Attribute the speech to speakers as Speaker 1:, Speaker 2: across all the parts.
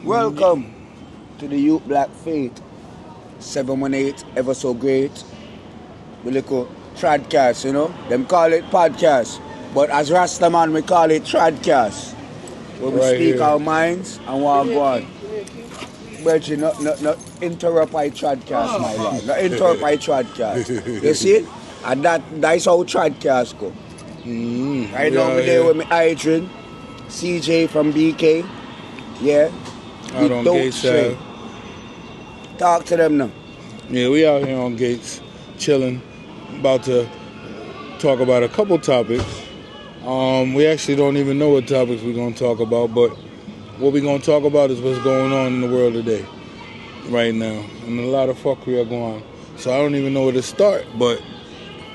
Speaker 1: Welcome to the Youth Black Faith 718 Ever So Great. We little Tradcast, you know. Them call it podcast. But as Rastaman we call it Tradcast. Where we
Speaker 2: Right
Speaker 1: speak
Speaker 2: here.
Speaker 1: our minds and what go on. But you not interrupt my Tradcast, my lord. Not interrupt my Tradcast. You see it? And that's how Tradcast go. Right now we there with me Adrian, CJ from BK. Yeah.
Speaker 2: Out on Gates
Speaker 1: straight. Talk to them now.
Speaker 2: Yeah, we out here on Gates, chilling, about to talk about a couple topics. We actually don't even know what topics we're going to talk about, but what we're going to talk about is what's going on in the world today, right now. And a lot of fuckery are going on. So I don't even know where to start, but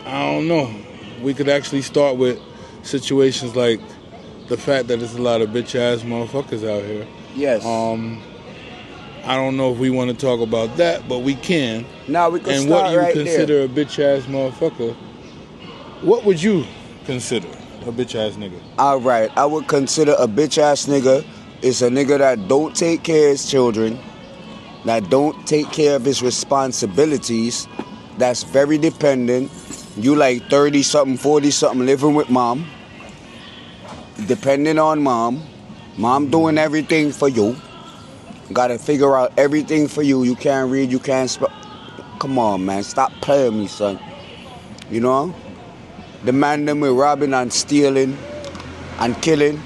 Speaker 2: I don't know. We could actually start with situations like the fact that there's a lot of bitch-ass motherfuckers out here.
Speaker 1: Yes.
Speaker 2: I don't know if we want to talk about that, but we can.
Speaker 1: Now we can
Speaker 2: And
Speaker 1: start
Speaker 2: what you
Speaker 1: right
Speaker 2: consider
Speaker 1: there.
Speaker 2: a bitch-ass motherfucker, what would you consider a bitch-ass nigga?
Speaker 1: All right, I would consider a bitch ass nigga is a nigga that don't take care of his children, that don't take care of his responsibilities, that's very dependent. You like 30 something, 40 something living with mom, depending on mom. Mom doing everything for you. Gotta figure out everything for you. You can't read, you can't spell. Come on, man. Stop playing me, son. You know? The man them with robbing and stealing and killing,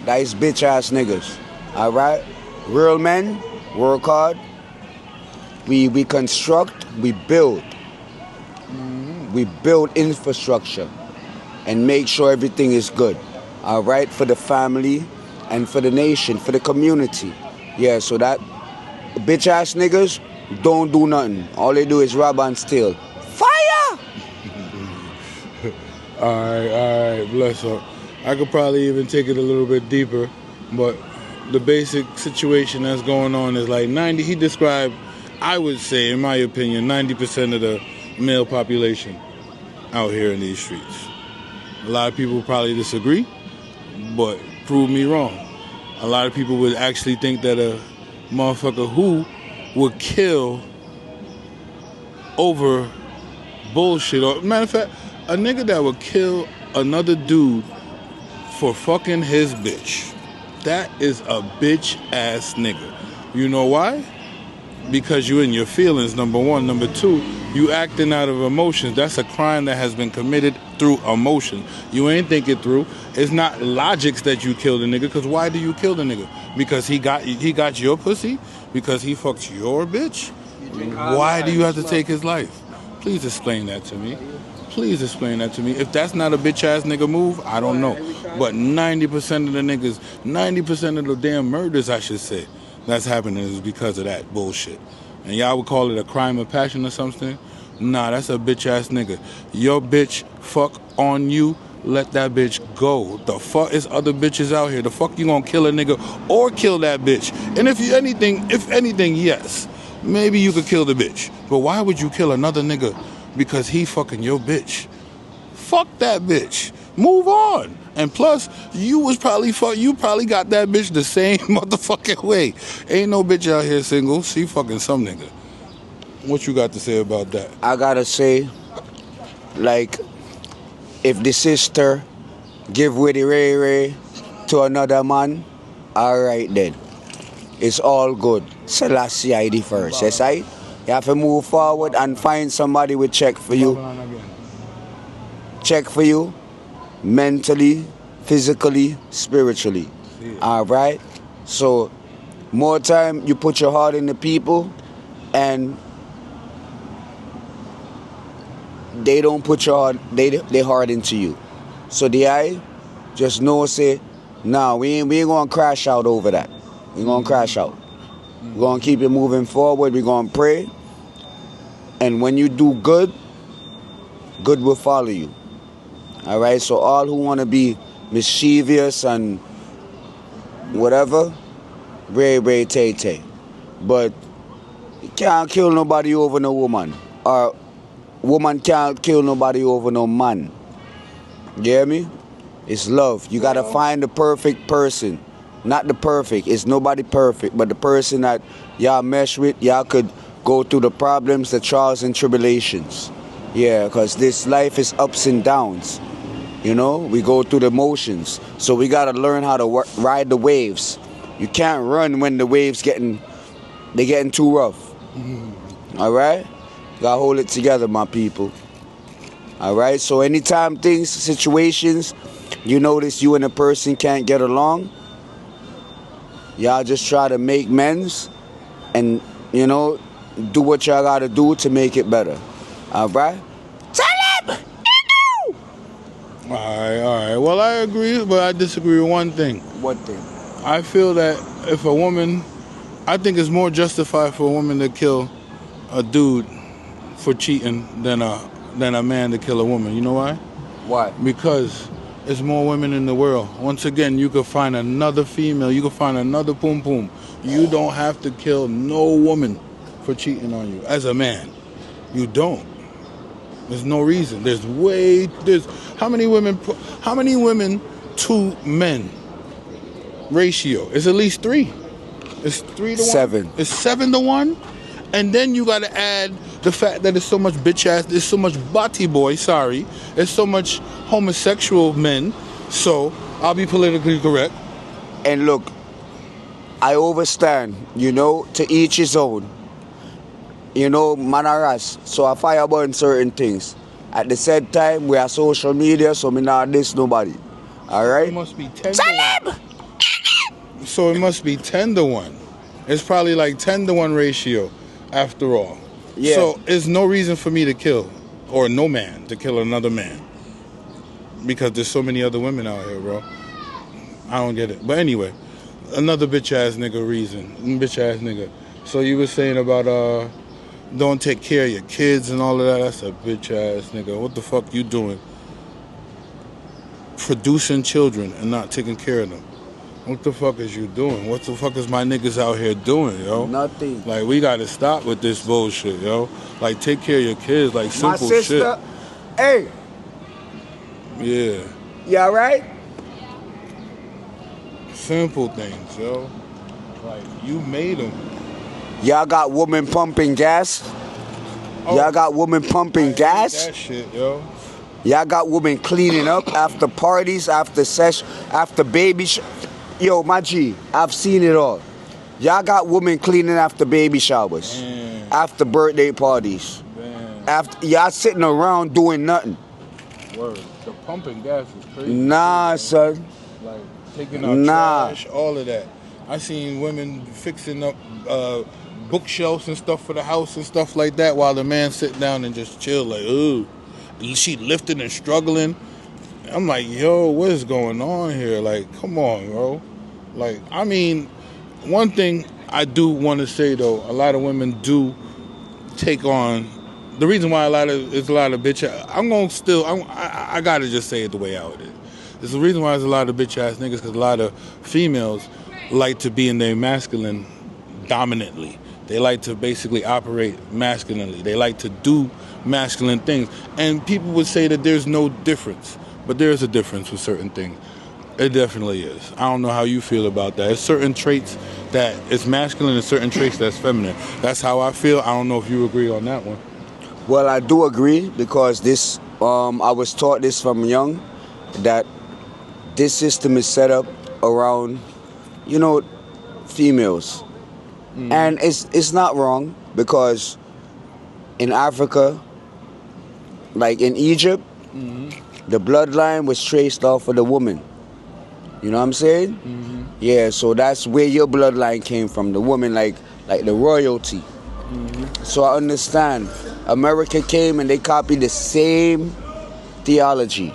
Speaker 1: that is bitch ass niggas. Alright? Real men work hard. We construct, we build. We build infrastructure and make sure everything is good. Alright? For the family and for the nation, for the community. Yeah, so that bitch ass niggas don't do nothing. All they do is rob and steal. Fire!
Speaker 2: Alright, bless her. I could probably even take it a little bit deeper, but the basic situation that's going on is like 90, he described, I would say, in my opinion, 90% of the male population out here in these streets. A lot of people probably disagree, but prove me wrong. A lot of people would actually think that a motherfucker who would kill over bullshit, or matter of fact, a nigga that would kill another dude for fucking his bitch, that is a bitch ass nigga. You know why? Because you in your feelings, number one. Number two, you acting out of emotions. That's a crime that has been committed through emotion. You ain't think it through. It's not logics that you killed a nigga, because why do you kill the nigga? Because he got your pussy? Because he fucked your bitch? Why do you have to take his life? Please explain that to me. Please explain that to me. If that's not a bitch ass nigga move, I don't know. But 90% of the niggas, 90% of the damn murders, I should say, that's happening is because of that bullshit. And y'all would call it a crime of passion or something? Nah, that's a bitch ass nigga. Your bitch fuck on you, let that bitch go. The fuck is other bitches out here? The fuck you gonna kill a nigga or kill that bitch? And if anything, yes, maybe you could kill the bitch. But why would you kill another nigga because he fucking your bitch? Fuck that bitch. Move on. And plus, you probably got that bitch the same motherfucking way. Ain't no bitch out here single. She fucking some nigga. What you got to say about that?
Speaker 1: I gotta say, like, if the sister give with the ray to another man, alright then. It's all good. Selassie I the first, yes I? You have to move forward and find somebody with check for you. Check for you. Mentally, physically, spiritually. Alright? So, more time you put your heart in the people and they don't put your heart, they heart into you. So just know, say, nah, we ain't gonna crash out over that. We gonna crash out. We're gonna keep it moving forward, we're gonna pray. And when you do good, good will follow you. Alright, so all who want to be mischievous and whatever, Ray Tay. But you can't kill nobody over no woman. Or woman can't kill nobody over no man. You hear me? It's love. You gotta find the perfect person. not the perfect. It's nobody perfect, but the person that y'all mesh with, y'all could go through the problems, the trials and tribulations. Yeah, because this life is ups and downs. You know, we go through the motions. So we got to learn how to ride the waves. You can't run when the waves getting too rough. All right? Got to hold it together, my people. All right? So anytime situations, you notice you and a person can't get along, y'all just try to make amends and, you know, do what y'all got to do to make it better. All right? Tell him!
Speaker 2: All right. Well, I agree, but I disagree with one thing.
Speaker 1: What thing?
Speaker 2: I feel that if a woman, I think it's more justified for a woman to kill a dude for cheating than a man to kill a woman. You know why?
Speaker 1: Why?
Speaker 2: Because there's more women in the world. Once again, you could find another female, you could find another poom poom. You don't have to kill no woman for cheating on you as a man. You don't. There's no reason. There's how many women to men ratio? It's at least 3. It's 3 to 1.
Speaker 1: 7.
Speaker 2: It's 7 to 1. And then you got to add the fact that there's so much bitch ass, there's so much body boy, there's so much homosexual men. So I'll be politically correct.
Speaker 1: And look, I overstand, you know, to each his own. You know, man or us. So I fire burn certain things. At the same time, we are social media, so me not diss nobody. Alright?
Speaker 2: It must be 10 to 1. So it must be 10 to 1. It's probably like 10 to 1 ratio after all.
Speaker 1: Yeah.
Speaker 2: So there's no reason for me to kill, or no man to kill another man. Because there's so many other women out here, bro. I don't get it. But anyway, another bitch ass nigga reason. Bitch ass nigga. So you were saying about don't take care of your kids and all of that. That's a bitch ass nigga. What the fuck you doing? Producing children and not taking care of them. What the fuck is you doing? What the fuck is my niggas out here doing, yo?
Speaker 1: Nothing.
Speaker 2: Like, we gotta stop with this bullshit, yo. Like, take care of your kids, like simple
Speaker 1: My sister,
Speaker 2: shit.
Speaker 1: hey.
Speaker 2: Yeah.
Speaker 1: You alright?
Speaker 2: Simple things, yo. Like, you made them.
Speaker 1: Y'all got women pumping gas?
Speaker 2: Oh,
Speaker 1: Y'all got women pumping gas?
Speaker 2: that shit, yo.
Speaker 1: Y'all got women cleaning up after parties, after sesh, after baby Yo, my G, I've seen it all. Y'all got women cleaning after baby showers, after birthday parties. After y'all sitting around doing nothing.
Speaker 2: Word. The pumping gas is crazy.
Speaker 1: Nah, son.
Speaker 2: Like, taking out trash, all of that. I seen women fixing up bookshelves and stuff for the house and stuff like that while the man sit down and just chill like, ooh. She lifting and struggling. I'm like, yo, what is going on here? Like, come on, bro. Like, I mean, one thing I do want to say, though, a lot of women do take on, the reason why it's a lot of bitch, I gotta just say it the way how it is. It's the reason why there's a lot of bitch ass niggas, because a lot of females like to be in their masculine dominantly. They like to basically operate masculinely. They like to do masculine things. And people would say that there's no difference. But there is a difference with certain things. It definitely is. I don't know how you feel about that. There's certain traits that is masculine and certain traits that's feminine. That's how I feel. I don't know if you agree on that one.
Speaker 1: Well, I do agree, because this, I was taught this from young, that this system is set up around, you know, females. And it's not wrong, because in Africa, like in Egypt, the bloodline was traced off of the woman. You know what I'm saying? Yeah, so that's where your bloodline came from, the woman, like the royalty. So I understand. America came and they copied the same theology.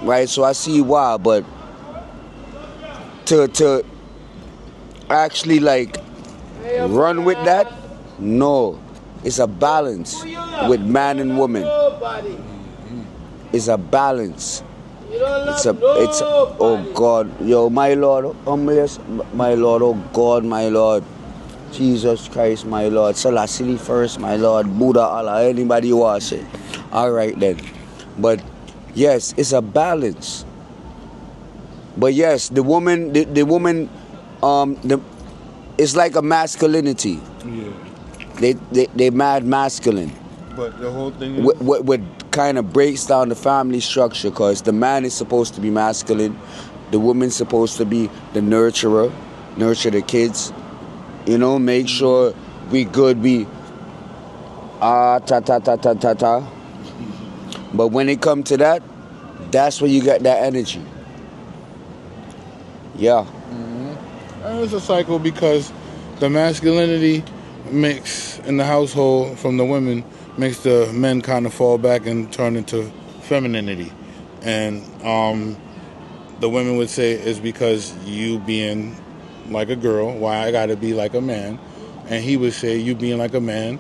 Speaker 1: Right? So I see why, but to actually like run with that, no. It's a balance with man and woman. It's a balance. It's oh God, yo, my Lord, my Lord, oh God, my Lord, Jesus Christ, my Lord, Selassie first, my Lord, Buddha, Allah, anybody you want to say. All right then, but yes, it's a balance. But yes, the woman, the it's like a masculinity.
Speaker 2: Yeah.
Speaker 1: They mad masculine.
Speaker 2: But the whole thing is,
Speaker 1: What kind of breaks down the family structure, because the man is supposed to be masculine, the woman's supposed to be the nurturer, nurture the kids, make sure we good, we ta ta ta ta ta ta. But when it come to that, that's where you get that energy. Yeah.
Speaker 2: and it's a cycle because the masculinity makes in the household from the women makes the men kind of fall back and turn into femininity, and the women would say it's because you being like a girl, why I gotta be like a man, and he would say you being like a man,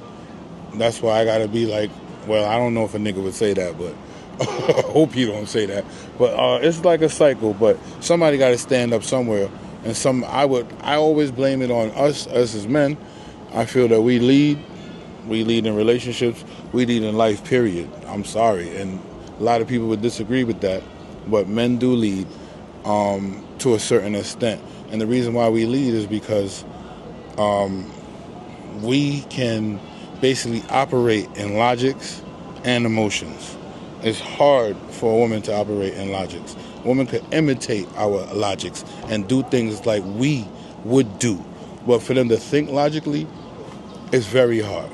Speaker 2: that's why I gotta be like. Well, I don't know if a nigga would say that, but I hope you don't say that. But it's like a cycle. But somebody got to stand up somewhere, and I always blame it on us as men. I feel that we lead in relationships, we lead in life. Period. I'm sorry, and a lot of people would disagree with that, but men do lead to a certain extent, and the reason why we lead is because we can basically operate in logics and emotions. It's hard for a woman to operate in logics. A woman could imitate our logics and do things like we would do. But for them to think logically, it's very hard.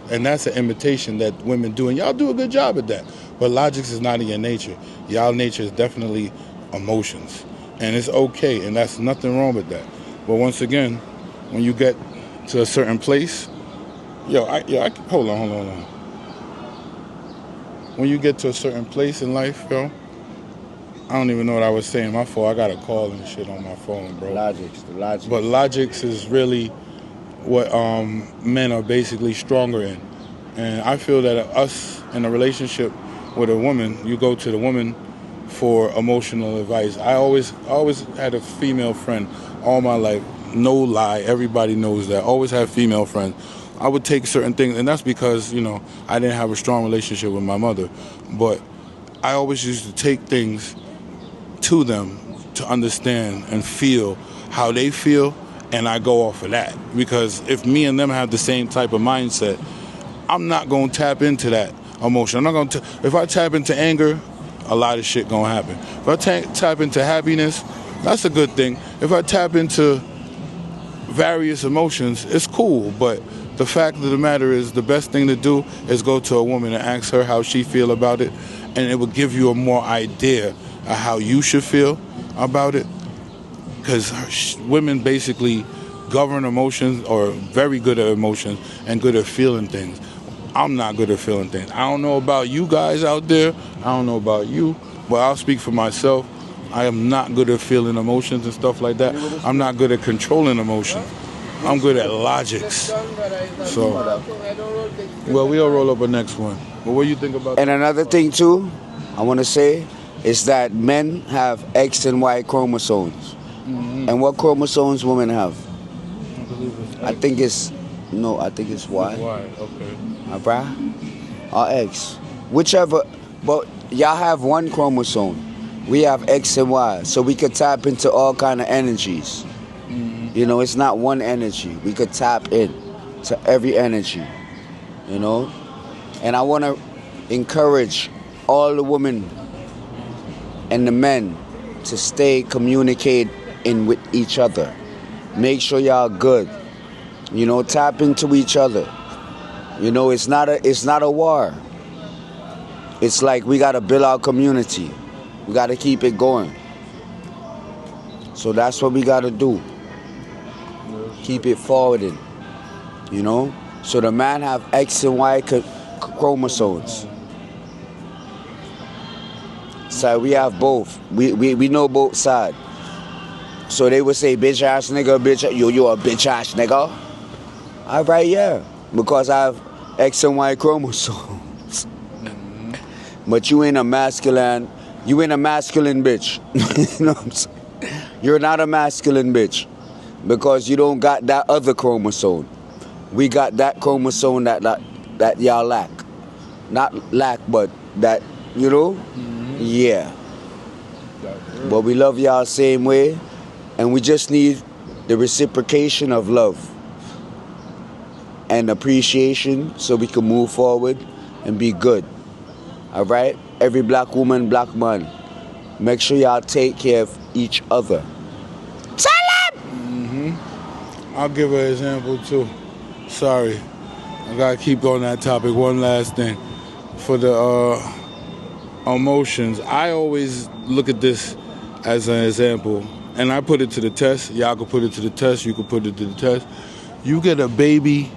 Speaker 2: And that's an imitation that women do. And y'all do a good job at that. But logics is not in your nature. Y'all nature is definitely emotions. And it's okay. And that's nothing wrong with that. But once again, when you get to a certain place, hold on. When you get to a certain place in life, I don't even know what I was saying. My fault. I got a call and shit on my phone, bro.
Speaker 1: Logics.
Speaker 2: But logics is really what men are basically stronger in. And I feel that us in a relationship with a woman, you go to the woman for emotional advice. I always had a female friend all my life. No lie, everybody knows that. Always have female friends. I would take certain things, and that's because, I didn't have a strong relationship with my mother. But I always used to take things to them to understand and feel how they feel, and I go off of that. Because if me and them have the same type of mindset, I'm not going to tap into that emotion. I'm not going to. If I tap into anger, a lot of shit going to happen. If I tap into happiness, that's a good thing. If I tap into various emotions, it's cool, but the fact of the matter is the best thing to do is go to a woman and ask her how she feel about it, and it will give you a more idea of how you should feel about it, because women basically govern emotions, or very good at emotions and good at feeling things. I'm not good at feeling things. I don't know about you guys out there, I don't know about you, but I'll speak for myself. I am not good at feeling emotions and stuff like that. I'm not good at controlling emotions. I'm good at logics. So, well, we'll roll up a next one. But what do you think about that?
Speaker 1: And another thing too, I want to say, is that men have X and Y chromosomes. Mm-hmm. And what chromosomes women have?
Speaker 2: I believe it's X.
Speaker 1: I think it's Y.
Speaker 2: Y, okay.
Speaker 1: Bruh? Or X. Whichever, but y'all have one chromosome. We have X and Y, so we could tap into all kind of energies. It's not one energy. We could tap in to every energy, And I want to encourage all the women and the men to communicate with each other. Make sure y'all good. Tap into each other. It's not a war. It's like we got to build our community. We got to keep it going. So that's what we got to do. Keep it forwarding, So the man have X and Y chromosomes. So we have both. We know both sides. So they would say, bitch ass nigga, bitch, you a bitch ass nigga. All right, yeah. Because I have X and Y chromosomes. But you ain't a masculine bitch. You know what I'm saying? You're not a masculine bitch. Because you don't got that other chromosome. We got that chromosome that y'all lack. Not lack, but that, Yeah. but we love y'all same way, and we just need the reciprocation of love and appreciation so we can move forward and be good. All right? Every black woman, black man, make sure y'all take care of each other. Tell him!
Speaker 2: I'll give an example too. Sorry, I gotta keep on that topic. One last thing for the emotions. I always look at this as an example, and I put it to the test. Y'all can put it to the test. You can put it to the test. You get a baby,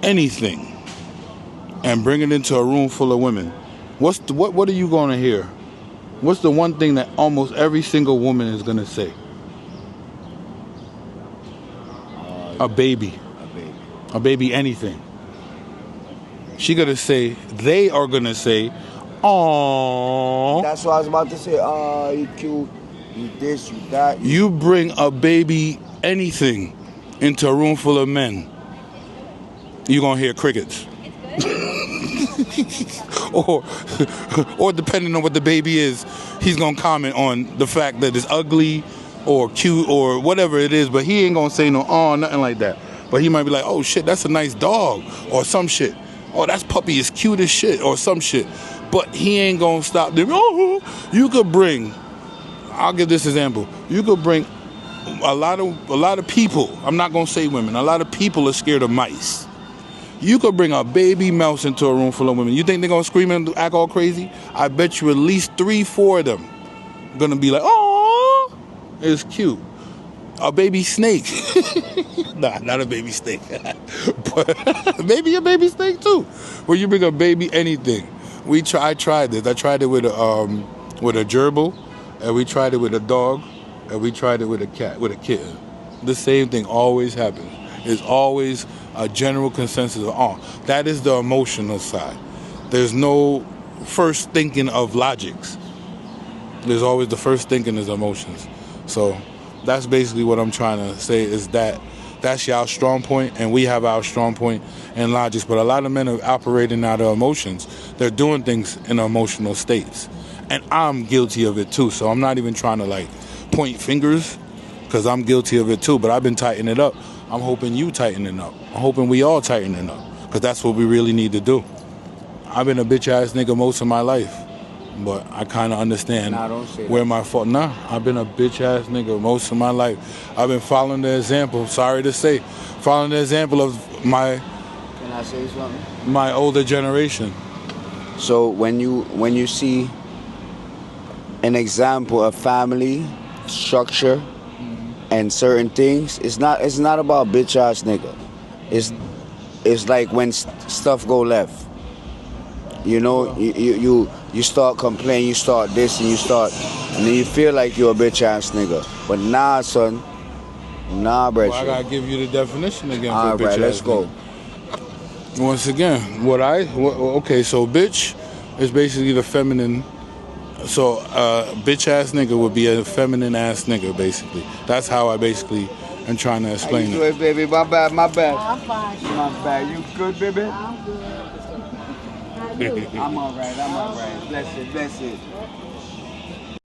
Speaker 2: anything, and bring it into a room full of women. What are you gonna hear? What's the one thing that almost every single woman is gonna say? A baby. A baby, anything. She gonna say, they are gonna say, aww.
Speaker 1: That's what I was about to say. Oh, you cute. You this, you that.
Speaker 2: You bring a baby, anything, into a room full of men, you're gonna hear crickets. or depending on what the baby is, he's gonna comment on the fact that it's ugly or cute or whatever it is, but he ain't gonna say no, oh, nothing like that. But he might be like, oh shit, that's a nice dog, or some shit. Oh, that puppy is cute as shit, or some shit. But he ain't gonna stop them. Oh, you could bring, I'll give this example. You could bring a lot of people, I'm not gonna say women, a lot of people are scared of mice. You could bring a baby mouse into a room full of women. You think they're gonna scream and act all crazy? I bet you at least 3-4 of them gonna be like, oh, it's cute. A baby snake. Nah, not a baby snake. But maybe a baby snake too. Where you bring a baby anything. I tried this. I tried it with a gerbil, and we tried it with a dog, and we tried it with a cat, with a kitten. The same thing always happens. It's always a general consensus of, oh, that is the emotional side. There's no first thinking of logics. There's always the first thinking is emotions. So that's basically what I'm trying to say, is that's y'all strong point, and we have our strong point in logics. But a lot of men are operating out of emotions. They're doing things in emotional states. And I'm guilty of it too. So I'm not even trying to like point fingers, because I'm guilty of it too. But I've been tightening it up. I'm hoping you tighten it up. I'm hoping we all tighten it up, because that's what we really need to do. I've been a bitch ass nigga most of my life, but I kind of understand where my fault. Nah, I've been a bitch ass nigga most of my life. I've been following the example. Sorry to say, following the example of my.
Speaker 1: Can I say something?
Speaker 2: My older generation.
Speaker 1: So when you see an example of family structure and certain things, it's not about bitch ass nigga. It's like when stuff go left. You know, you start complaining, you start this, and then you feel like you're a bitch ass nigga. But nah, son. Nah, bro.
Speaker 2: Well, I gotta give you the definition again
Speaker 1: All
Speaker 2: for bitch
Speaker 1: right,
Speaker 2: ass
Speaker 1: let's go.
Speaker 2: nigga. Once again, okay, so bitch is basically the feminine. So bitch ass nigga would be a feminine ass nigga, basically. That's how I basically am trying to explain
Speaker 1: How you doing, baby? My bad.
Speaker 3: I'm fine.
Speaker 1: My bad. You good, baby?
Speaker 3: I'm good. How you?
Speaker 1: I'm all right. Bless it.